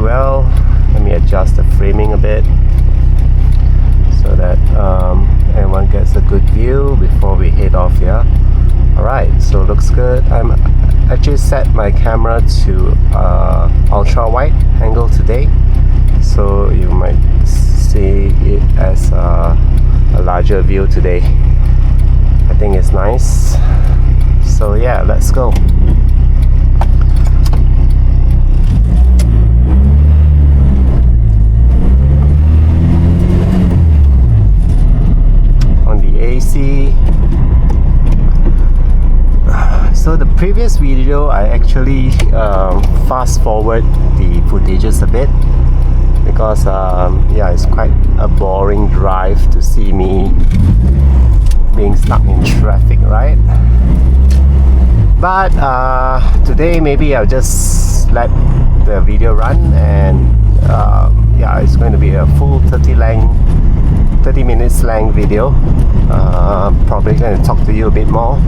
well. Let me adjust the framing a bit so that everyone gets a good view before we head off here. Alright, so looks good. I'm actually set my camera to ultra wide angle today, so you might see it as a larger view today. I think it's nice. So yeah, let's go. On the AC. So the previous video, I actually fast forward the footages a bit because yeah, it's quite a boring drive to see me being stuck in traffic, right? But today maybe I'll just let the video run, and yeah, it's going to be a full 30 minutes long video. Probably going to talk to you a bit more.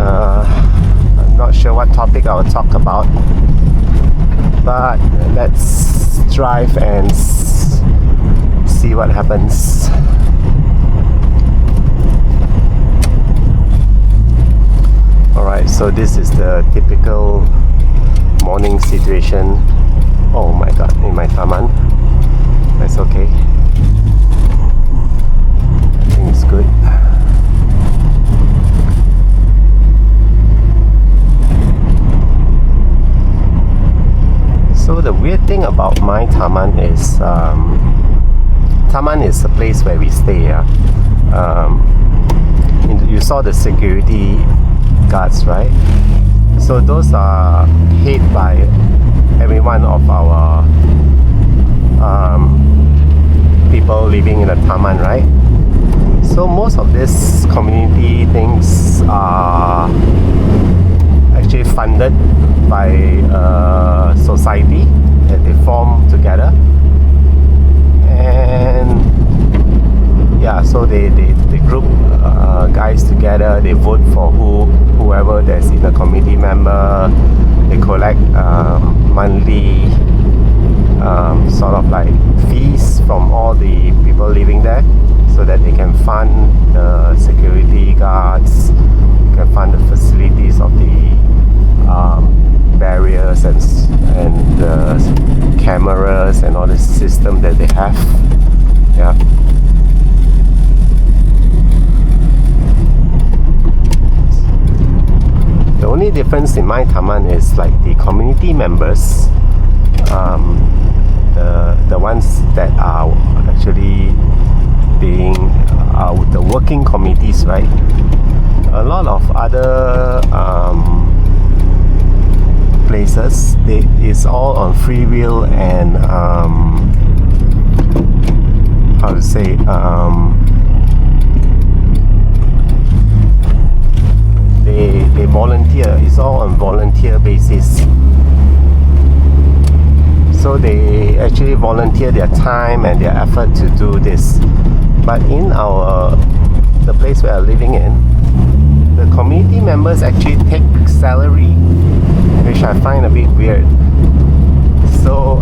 I'm not sure what topic I'll talk about, but let's drive and see what happens. Alright, so this is the typical morning situation. Oh my god, in my Taman. That's okay. I think it's good. So the weird thing about my Taman is Taman is the place where we stay. You saw the security guards, right? So those are paid by every one of our people living in the Taman, right? So most of these community things are actually funded by a society that they form together, and yeah, so they group guys together, they vote for whoever that's in the community member, they collect monthly sort of like fees from all the people living there so that they can fund the security guards, can fund the facilities of the barriers and the cameras and all the system that they have. Yeah. The only difference in my Taman is like the community members, the ones that are actually being the working committees, right? A lot of other places, it's all on free will and how to say, they volunteer. It's all on volunteer basis. So they actually volunteer their time and their effort to do this. But in the place we are living in, the community members actually take salary, which I find a bit weird. So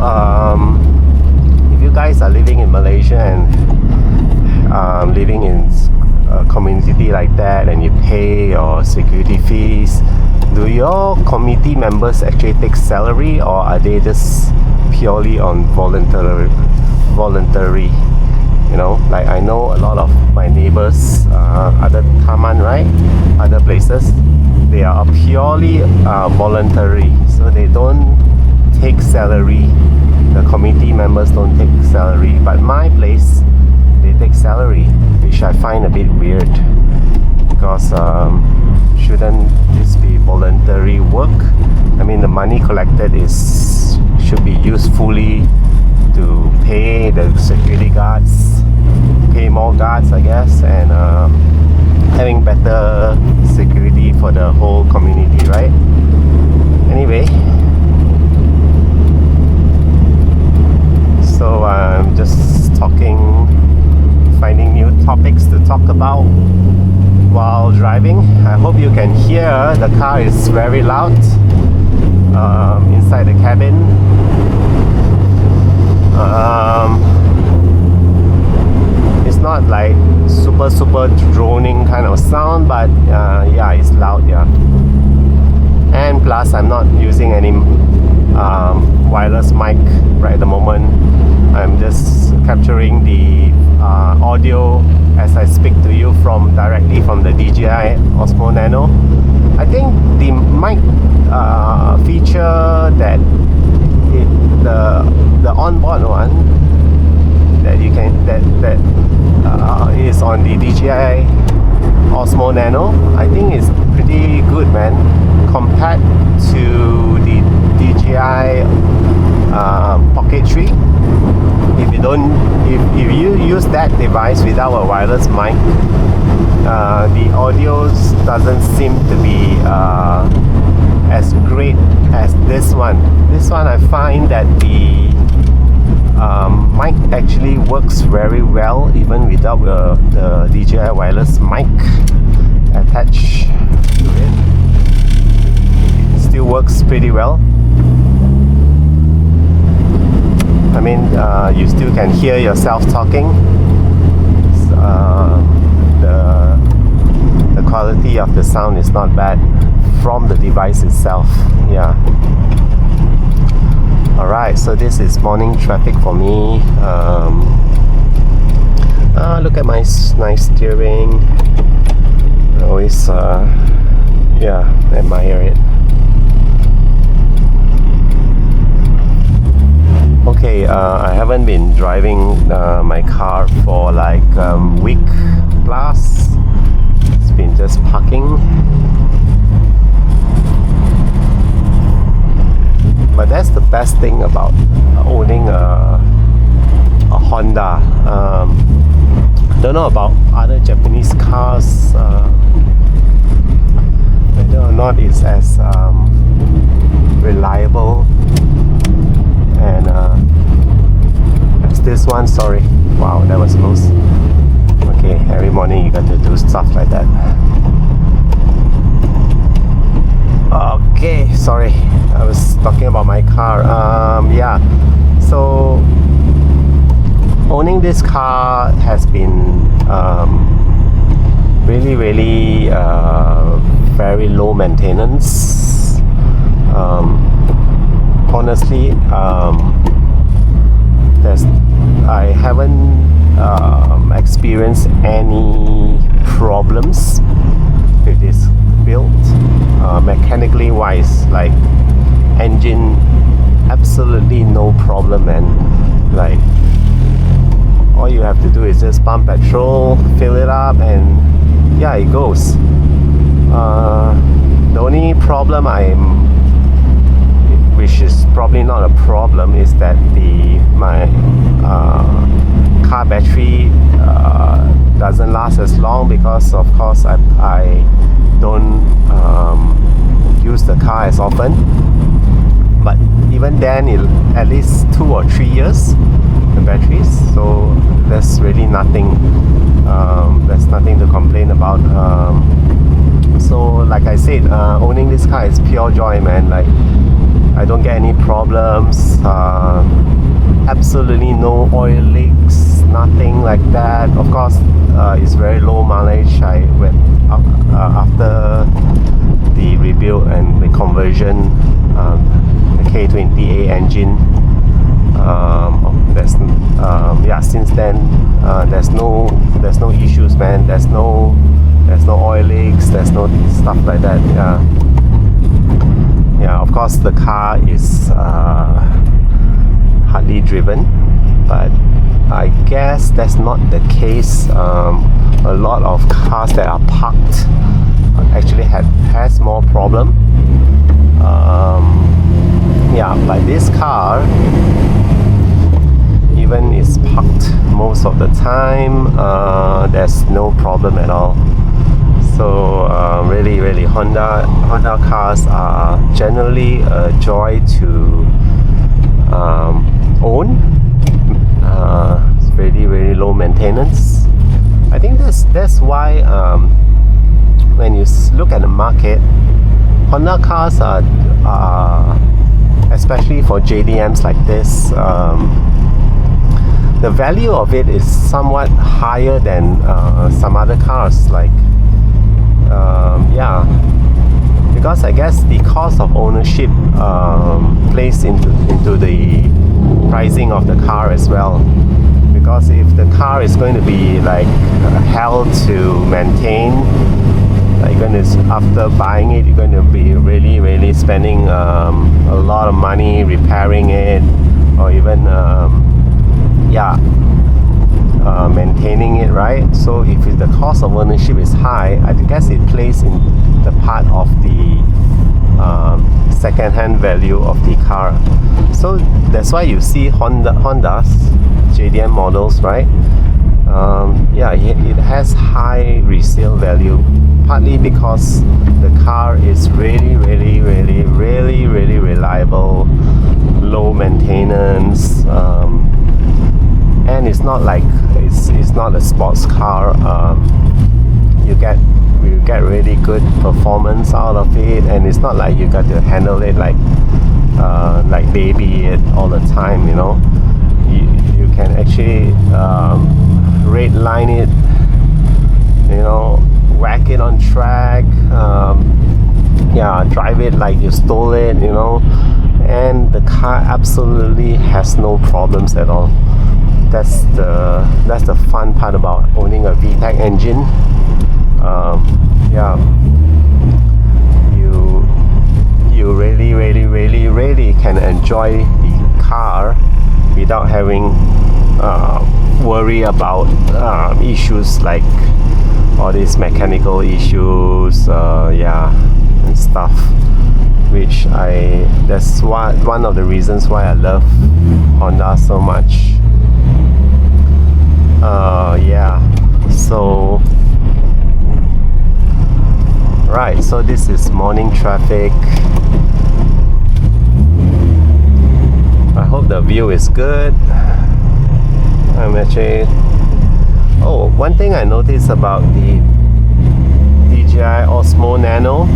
if you guys are living in Malaysia and living in a community like that, and you pay your security fees, do your committee members actually take salary, or are they just purely on voluntary? You know, like I know a lot of my neighbors, other Taman, right, other places, they are purely voluntary, so they don't take salary. The committee members don't take salary, but my place, they take salary, which I find a bit weird, because shouldn't this be voluntary work? I mean, the money collected should be used fully to pay the security guards, pay more guards, I guess, and having better security for the whole community, right? Anyway, so I'm just finding new topics to talk about while driving. I hope you can hear the car is very loud inside the cabin. right at the moment. I'm just capturing the audio as I speak to you directly from the DJI Osmo Nano. I think the mic feature that the onboard one that you can is on the DJI Osmo Nano, I think is pretty good, man, compared to the DJI Pocket 3. If you use that device without a wireless mic, the audio doesn't seem to be as great as this one. This one, I find that the mic actually works very well even without the DJI wireless mic attached to it. It still works pretty well. I mean, you still can hear yourself talking. The quality of the sound is not bad from the device itself. Yeah. Alright, so this is morning traffic for me. Look at my nice steering. I always admire it. Okay, I haven't been driving my car for like week plus. It's been just parking. But that's the best thing about owning a Honda. Don't know about other Japanese cars, whether or not it's as reliable and as this one. Sorry, wow, that was close. Okay, every morning you got to do stuff like that. Okay, sorry, I was talking about my car. Yeah, so owning this car has been really very low maintenance. Honestly, I haven't experienced any problems with this build, mechanically wise. Like engine, absolutely no problem, and like all you have to do is just pump petrol, fill it up, and yeah, it goes. The only problem which is probably not a problem, is that my car battery doesn't last as long, because of course I don't use the car as often. But even then, at least 2 or 3 years, the batteries. So there's really nothing. There's nothing to complain about. So like I said, owning this car is pure joy, man. Like, I don't get any problems. Absolutely no oil leaks, nothing like that. Of course, it's very low mileage. I went up after the rebuild and the conversion, the K20A engine. Since then, there's no issues, man. There's no oil leaks. There's no stuff like that. Yeah. Of course, the car is hardly driven, but I guess that's not the case. A lot of cars that are parked actually has more problem. Like this car, even is parked most of the time, there's no problem at all. So really Honda cars are generally a joy to own. It's very low maintenance. I think that's why when you look at the market, Honda cars are especially for JDMs like this, the value of it is somewhat higher than some other cars, like because I guess the cost of ownership plays into the pricing of the car as well. Because if the car is going to be like hell to maintain, like after buying it, you're going to be really spending a lot of money repairing it, or even maintaining it, right? So if the cost of ownership is high, I guess it plays in the part of the second-hand value of the car. So that's why you see Honda's JDM models, right? It has high resale value, partly because the car is really reliable, low maintenance, and it's not like it's not a sports car. You get really good performance out of it, and it's not like you got to handle it like baby it all the time, you know. You can actually red line it, you know, whack it on track, drive it like you stole it, you know, and the car absolutely has no problems at all. That's the fun part about owning a VTEC engine. You really can enjoy the car without having worry about issues like all these mechanical issues, and stuff. Which that's one of the reasons why I love Honda so much. So right, so this is morning traffic. I hope the view is good. I'm actually... Oh, one thing I noticed about the DJI Osmo Nano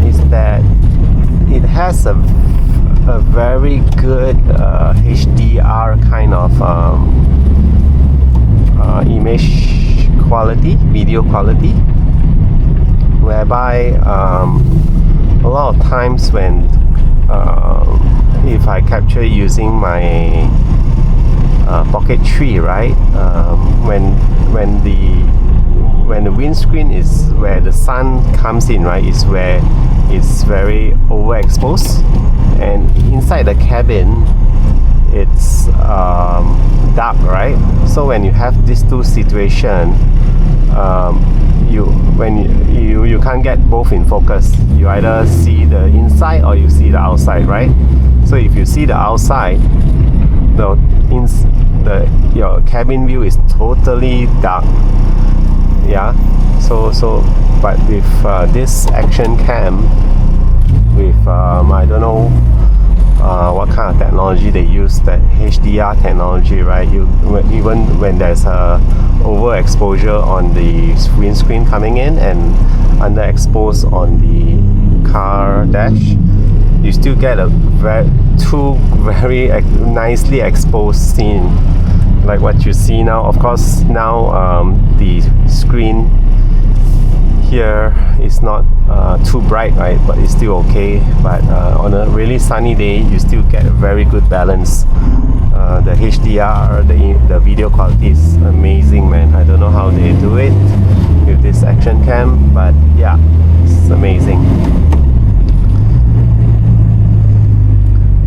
is that it has a very good HDR kind of image quality, video quality, whereby a lot of times when if I capture using my Pocket 3, right, when the windscreen is where the sun comes in, right, is where it's very overexposed, and inside the cabin it's dark, right? So when you have these two situations, you can't get both in focus. You either see the inside or you see the outside, right? So if you see the outside, your cabin view is totally dark. Yeah. So but with this action cam, with I don't know what kind of technology they use, that HDR technology, right? Even when there's a overexposure on the windscreen coming in and underexposed on the car dash, you still get two very nicely exposed scene, like what you see now. Of course, now the screen here is not too bright, right? But it's still okay. But on a really sunny day, you still get a very good balance. The HDR, the video quality is amazing, man. I don't know how they do it with this action cam, but yeah, it's amazing.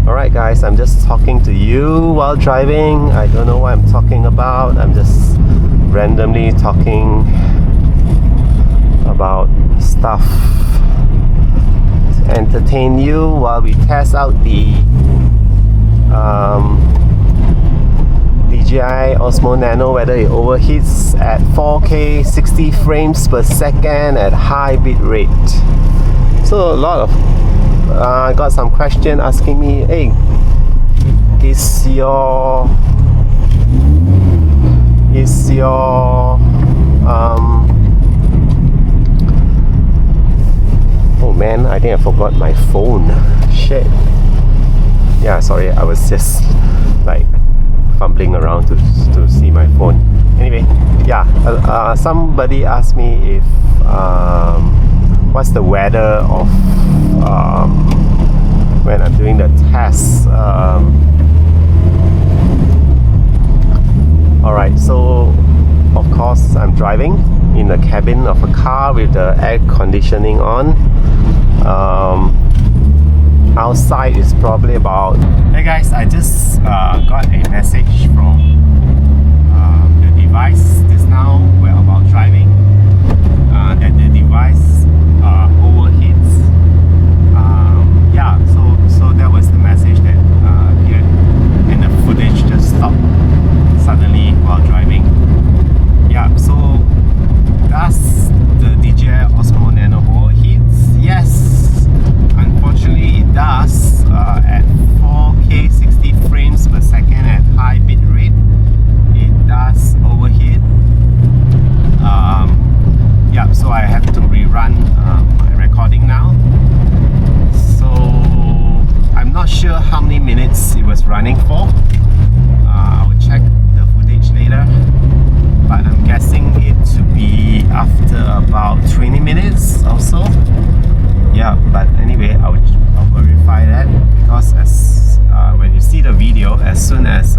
Alright guys, I'm just talking to you while driving. I don't know what I'm talking about. I'm just randomly talking about stuff to entertain you while we test out the DJI Osmo Nano, whether it overheats at 4K 60 frames per second at high bitrate. So a lot of I got some question asking me, hey, is your oh man, I think I forgot my phone. Shit. Yeah, sorry, I was just like fumbling around to see my phone. Anyway, yeah, somebody asked me if what's the weather of when I'm doing the test with the air conditioning on. Outside is probably about... Hey guys, I just got a message from the device just now. We're about driving. That the device overheats. Yeah, so that was the message that appeared, and the footage just stopped suddenly while driving. Yeah, so does the DJI Osmo Nano overheats? Yes, unfortunately it does. At 4K 60 frames per second at high bitrate, it does overheat. Yeah, so I have to rerun my recording now. So I'm not sure how many minutes it was running for. I will check the footage later, but I'm guessing it to be after about 20 minutes or so. Yeah, but anyway, I'll verify that, because as when you see the video, as soon as